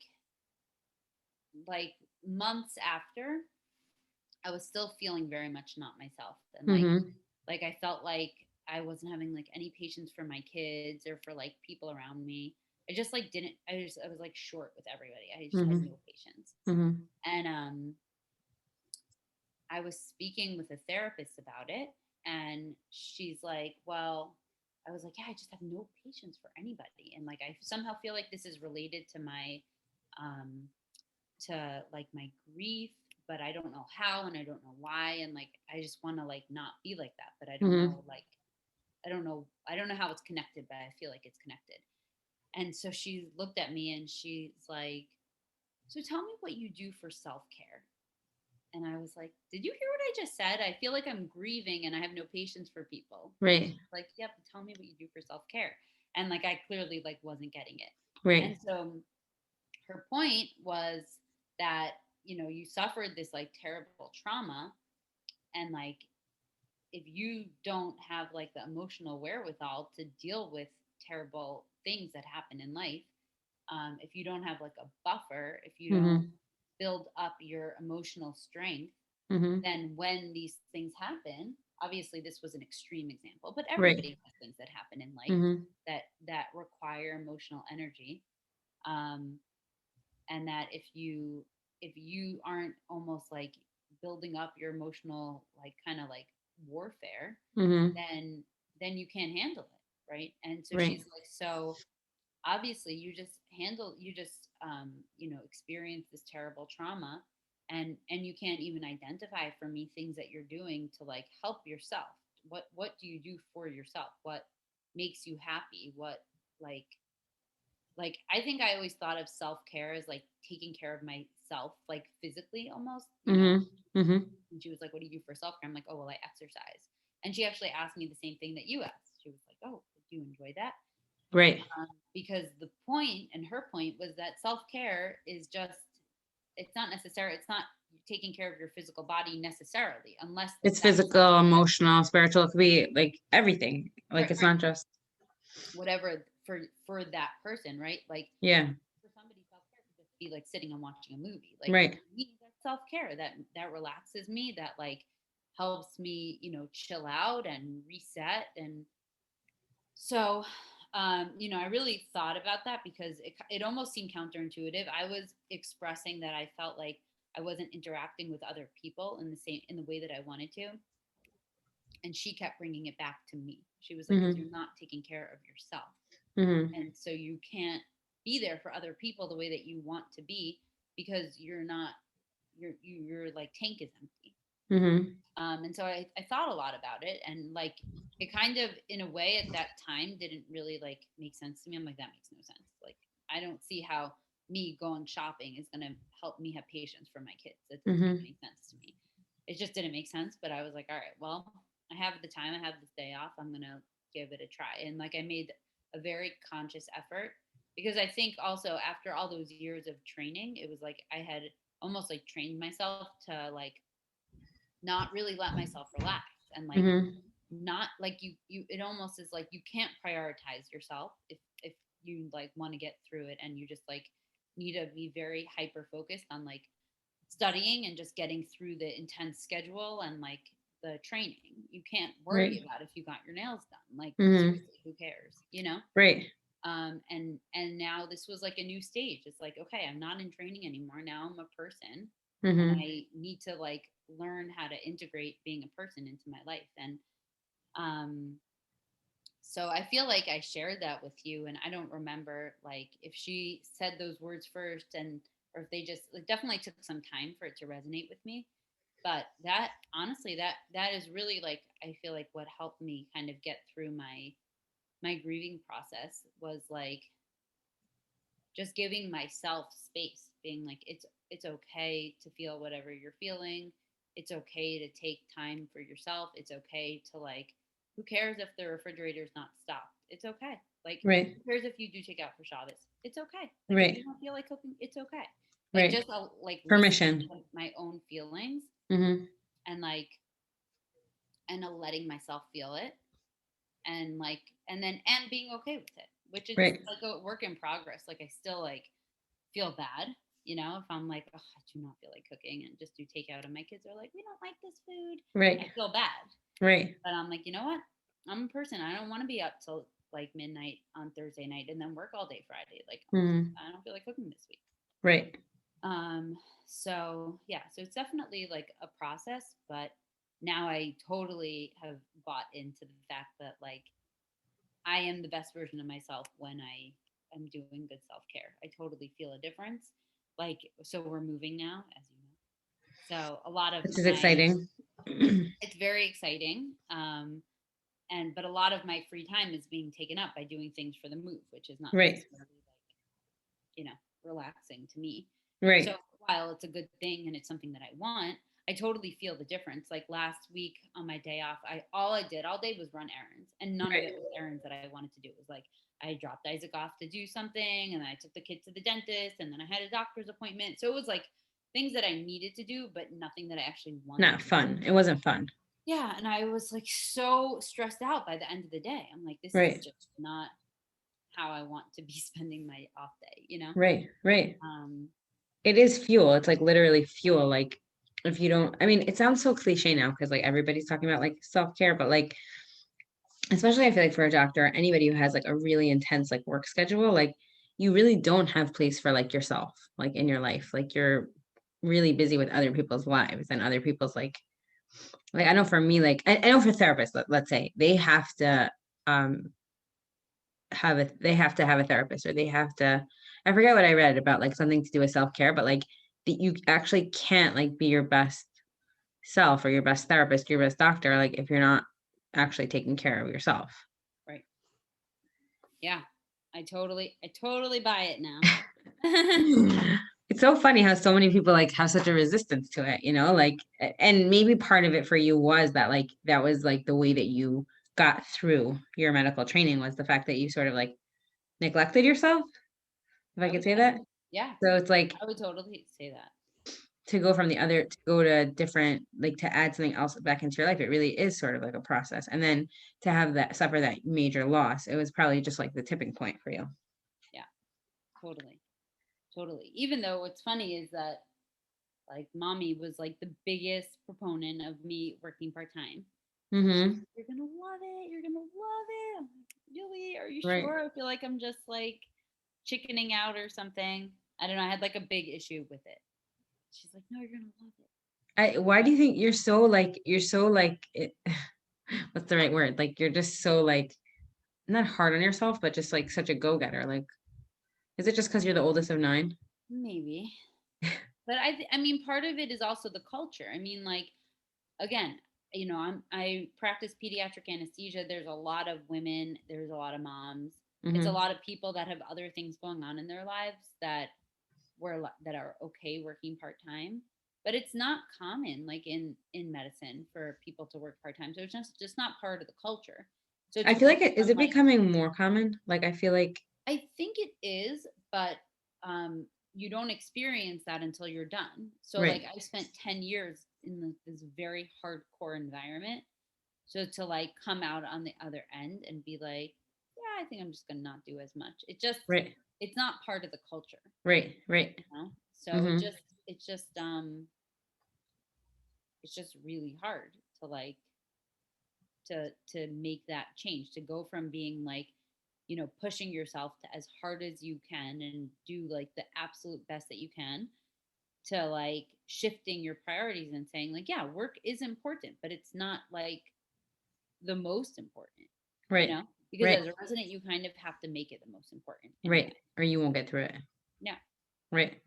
months after, I was still feeling very much not myself, and Mm-hmm. like I felt like I wasn't having like any patience for my kids or for like people around me. I just like didn't. I was like short with everybody. I just had Mm-hmm. no patience, Mm-hmm. and I was speaking with a therapist about it, and she's like, "Well," I was like, "Yeah, I just have no patience for anybody," and like I somehow feel like this is related to my um to like my grief, but I don't know how and I don't know why, and like I just want to like not be like that, but I don't Mm-hmm. know like I don't know how it's connected, but I feel like it's connected. And so she looked at me and she's like, "So tell me what you do for self-care." And I was like, "Did you hear what I just said? I feel like I'm grieving and I have no patience for people." And Right. she's like, "Yep, tell me what you do for self-care." And like I clearly like wasn't getting it. And Right. so her point was that, you suffered this like terrible trauma, and like if you don't have like the emotional wherewithal to deal with terrible things that happen in life, if you don't have like a buffer, if you don't Mm-hmm. build up your emotional strength, Mm-hmm. then when these things happen, obviously this was an extreme example, but Right. everybody has things that happen in life Mm-hmm. that require emotional energy. Um, and that if you aren't almost like building up your emotional like kind of like warfare, Mm-hmm. then you can't handle it, right? And so Right. she's like, so obviously you just experience this terrible trauma, and you can't even identify for me things that you're doing to like help yourself. What do you do for yourself? What makes you happy? What like like I think I always thought of self-care as like taking care of myself like physically almost. Mm-hmm. Mm-hmm. And she was like, "What do you do for self-care?" I'm like, "Oh, well, I exercise." And she actually asked me the same thing that you asked. She was like, "Oh, do you enjoy that?" Right. Because the point and her point was that self-care is just, it's not necessary, it's not taking care of your physical body necessarily, unless It's that's physical, something that, emotional, spiritual. It could be like everything. Like right, it's not just, whatever for that person, right? Like yeah. for somebody, self-care could just be like sitting and watching a movie. Like Right. for me, that's self-care. That relaxes me, that like helps me, chill out and reset. And so I really thought about that because it almost seemed counterintuitive. I was expressing that I felt like I wasn't interacting with other people in the way that I wanted to, and she kept bringing it back to me. She was like, "Because Mm-hmm. you're not taking care of yourself, Mm-hmm. and so you can't be there for other people the way that you want to be, because you're not, your like tank is empty. Mm-hmm. And so I thought a lot about it, and like it kind of in a way at that time didn't really like make sense to me. I'm like, that makes no sense. Like I don't see how me going shopping is going to help me have patience for my kids. It doesn't make Mm-hmm. any sense to me. It just didn't make sense. But I was like, all right, well, I have the time, I have this day off, I'm going to give it a try. And like I made a very conscious effort, because I think also after all those years of training, it was like I had almost like trained myself to like not really let myself relax, and like Mm-hmm. not like you it almost is like you can't prioritize yourself if you like want to get through it, and you just like need to be very hyper focused on like studying and just getting through the intense schedule and like the training. You can't Right. worry about if you got your nails done, like Mm-hmm. seriously, who cares, you know? Right. And now this was like a new stage. It's like, okay, I'm not in training anymore, now I'm a person, and Mm-hmm. I need to like learn how to integrate being a person into my life. And um so I feel like I shared that with you, and I don't remember like if she said those words first, and or if they just, it definitely took some time for it to resonate with me. But that honestly, that is really like, I feel like what helped me kind of get through my grieving process was like just giving myself space, being like, it's okay to feel whatever you're feeling. It's okay to take time for yourself. It's okay to like, who cares if the refrigerator's not stocked? It's okay. Like, Right. who cares if you do take out for Shabbos? It's okay. Like, if Right. you don't feel like cooking, it's okay. Like, Right. just like listening Permission. to my own feelings, Mm-hmm. and like, and letting myself feel it, and like, and then and being okay with it, which it's Right. like a work in progress. Like I still like feel bad, if I'm like, oh, I do not feel like cooking and just do takeout, and my kids are like, we don't like this food. I Right. feel bad, Right. but I'm like, you know what? I'm a person. I don't want to be up till like midnight on Thursday night and then work all day Friday. Like Mm-hmm. I don't feel like cooking this week. Right. Um, so yeah, so it's definitely like a process, but now I totally have bought into the fact that like I am the best version of myself when I am doing good self care. I totally feel a difference. Like, so we're moving now, as you know. So a lot of This is my, exciting. it's very exciting. And but a lot of my free time is being taken up by doing things for the move, which is not Right. necessarily like, relaxing to me. So Right. while it's a good thing and it's something that I want, I totally feel the difference. Like last week on my day off, all I did all day was run errands, and none of Right. it was errands that I wanted to do. It was like I dropped Isaac off to do something, and then I took the kid to the dentist, and then I had a doctor's appointment. So it was like things that I needed to do, but nothing that I actually wanted Not to do. fun. It wasn't fun. Yeah, and I was like so stressed out by the end of the day. I'm like, this is Right. just not how I want to be spending my off day. Right. Right. Um, It is fuel. It's like literally fuel. Like if you don't, I mean, it sounds so cliche now because like everybody's talking about like self-care, but like especially I feel like for a doctor, anybody who has like a really intense like work schedule, like you really don't have place for like yourself, like in your life. Like you're really busy with other people's lives and other people's like I know for me, like I know for therapists, let's say they have to um they have to have a therapist or they have to, I forget what I read about like something to do with self-care, but like that you actually can't like be your best self or your best therapist, your best doctor, like if you're not actually taking care of yourself. right. Yeah. I totally buy it now. It's so funny how so many people like have such a resistance to it, like and maybe part of it for you was that like that was like the way that you got through your medical training was the fact that you sort of like neglected yourself, if I I could would say say, that. yeah, So it's like I would totally say that. to go from the other to go to different, like to add something else back into your life, it really is sort of like a process. And then to have that suffer that major loss, it was probably just like the tipping point for you. Yeah, totally. Totally. Even though what's funny is that like mommy was like the biggest proponent of me working part time. She's Mm-hmm. like, you're gonna love it. You're gonna love it. I'm like, really? Are you Right. sure? I feel like I'm just like chickening out or something. I don't know. I had like a big issue with it. She's like, no, you're gonna love it. Why do you think you're so like what's the right word? Like you're just so like not hard on yourself, but just like such a go-getter. Like, is it just because you're the oldest of nine? Maybe. But I mean, part of it is also the culture. I mean, like, again, I practice pediatric anesthesia. There's a lot of women, there's a lot of moms. It's a Hmm. lot of people that have other things going on in their lives that are okay working part-time. But it's not common, like in medicine, for people to work part-time. So it's just not part of the culture. So I to feel go like is from it like, becoming more common? Like, I feel like, I think it is, but you don't experience that until you're done. So like, right, I spent 10 years in this very hardcore environment. So to like come out on the other end and be like, yeah, I think I'm just gonna not do as much. right, It's not part of the culture, right, right. you know? So Hmm. it's just it's just really hard to like to make that change, to go from being like, pushing yourself to as hard as you can and do like the absolute best that you can, to like shifting your priorities and saying like, yeah, work is important, but it's not like the most important, you Right, know? Because right, as a resident, you kind of have to make it the most important in a way. right. Or you won't get through it. Yeah. Right.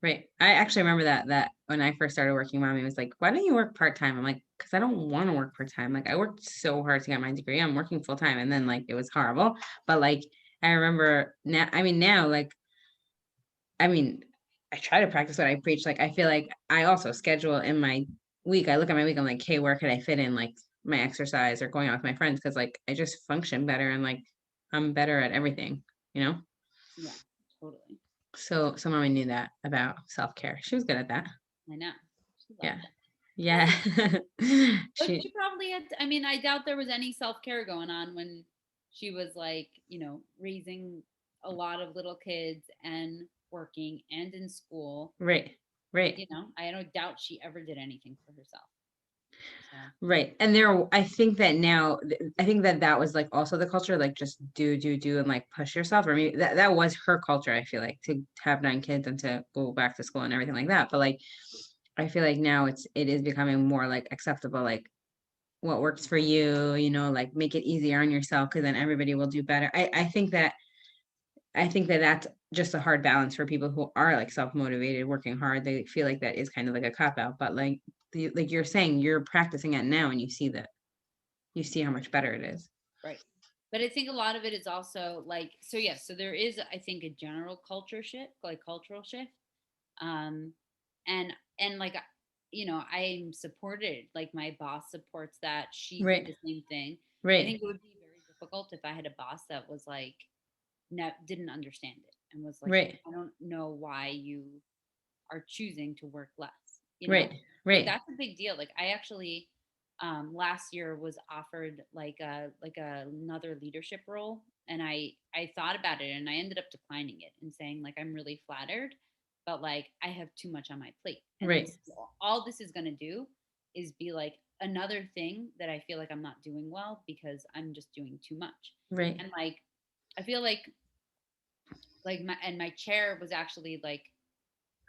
Right. I actually remember that when I first started working, mommy was like, "Why don't you work part-time?" I'm like, "Because I don't want to work part-time. Like I worked so hard to get my degree. I'm working full-time." And then like it was horrible. But like I remember now, I mean now, like, I mean, I try to practice what I preach. Like I feel like I also schedule in my week. I look at my week, I'm like, hey, where could I fit in like my exercise or going out with my friends? Because like I just function better and like I'm better at everything, you know? Yeah, totally. So mommy knew that about self-care. She was good at that. I know. She Yeah. loves it. Yeah. But She she probably had, I mean, I doubt there was any self care going on when she was like, raising a lot of little kids and working and in school. right. Right. I don't doubt she ever did anything for herself. So, Right. And I think that now, I think that that was like also the culture, like just do, and like push yourself. Or maybe that was her culture, I feel like, to have 9 kids and to go back to school and everything like that. But like, I feel like now it is becoming more like acceptable, like what works for you, like make it easier on yourself because then everybody will do better. I think that that's just a hard balance for people who are like self-motivated, working hard. They feel like that is kind of like a cop out, but like like you're saying, you're practicing it now and you see how much better it is. right. But I think a lot of it is also like, so yes, so there is, I think, a general culture shift, like cultural shift. Um, and like, I'm supported. Like my boss supports that. She did Right. the same thing. I Right. think it would be very difficult if I had a boss that was like, didn't understand it and was like, Right. I don't know why you are choosing to work less, Right. like Right. that's a big deal. Like I actually, last year was offered like another leadership role, and I thought about it and I ended up declining it and saying like, I'm really flattered, but like I have too much on my plate, and Right. all this is going to do is be like another thing that I feel like I'm not doing well because I'm just doing too much. Right. And like, I feel like my chair was actually like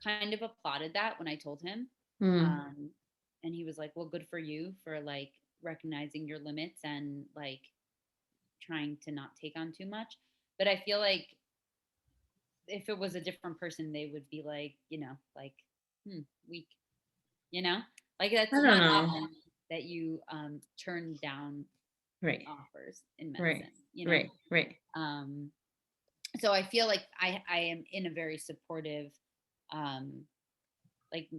kind of applauded that when I told him. Mm. Um, and he was like, well, good for you for like recognizing your limits and like trying to not take on too much. But I feel like if it was a different person, they would be like, like, weak, you know, like I that's don't not know. often that you turn down Right. offers in Right. medicine. Right. Right. Um, so I feel like I am in a very supportive, um, like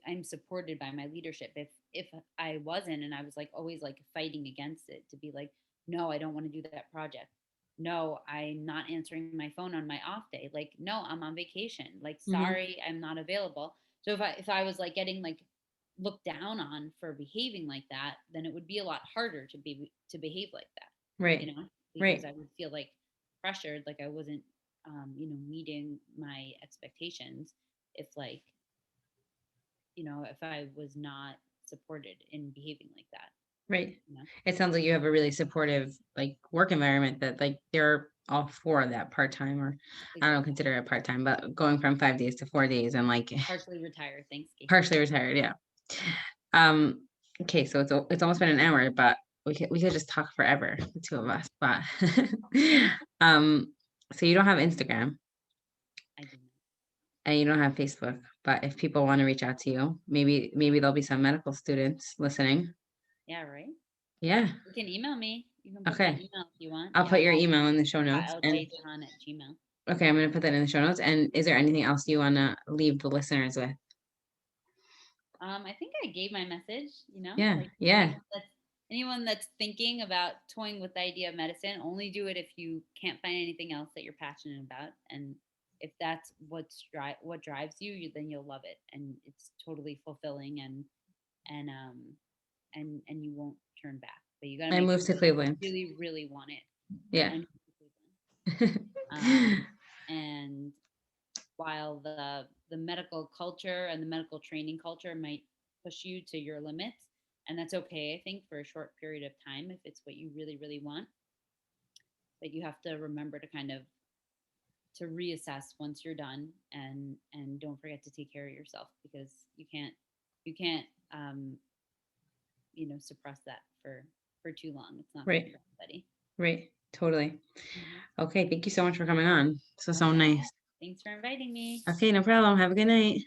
I'm supported by my leadership. If I wasn't, and I was like always like fighting against it, to be like, no, I don't want to do that project. No, I'm not answering my phone on my off day. Like, no, I'm on vacation. Like, Hmm. sorry, I'm not available. So if I was like getting like looked down on for behaving like that, then it would be a lot harder to behave like that, Right. because Right. I would feel like pressured, like I wasn't, meeting my expectations, if like, if I was not supported in behaving like that, Right. you know? It sounds like you have a really supportive like work environment that like they're all for that part-time, or I don't Exactly. consider it part-time, but going from 5 days to 4 days and like Partially retired. Thanks, Kate. partially retired. Yeah. Um, okay, so it's almost been an hour, but we could just talk forever, the two of us. But um, so you don't have Instagram. I do not. and you don't have Facebook, but if people want to reach out to you, maybe there'll be some medical students listening. Yeah, right. Yeah. You can email me. You can put my Okay. email if you want. I'll put your email in the show Yeah, notes. And ljdahan@gmail. okay, I'm gonna put that in the show notes. And is there anything else you wanna leave the listeners with? I think I gave my message, Yeah, like yeah, anyone that's thinking about toying with the idea of medicine, only do it if you can't find anything else that you're passionate about. And if that's what drives you, then you'll love it, and it's totally fulfilling, and you won't turn back. But you got to I make moved sure to that you Cleveland. really, really want it. Yeah. I moved to Cleveland. And while the medical culture and the medical training culture might push you to your limits, and that's okay, I think, for a short period of time if it's what you really, really want. But you have to remember to kind of to reassess once you're done, and don't forget to take care of yourself, because you can't suppress that for too long. It's not good Right, for anybody. right. Totally. Mhm. Okay, thank you so much for coming on. This was so Okay. nice. Thanks for inviting me. Okay, no problem. Have a good night.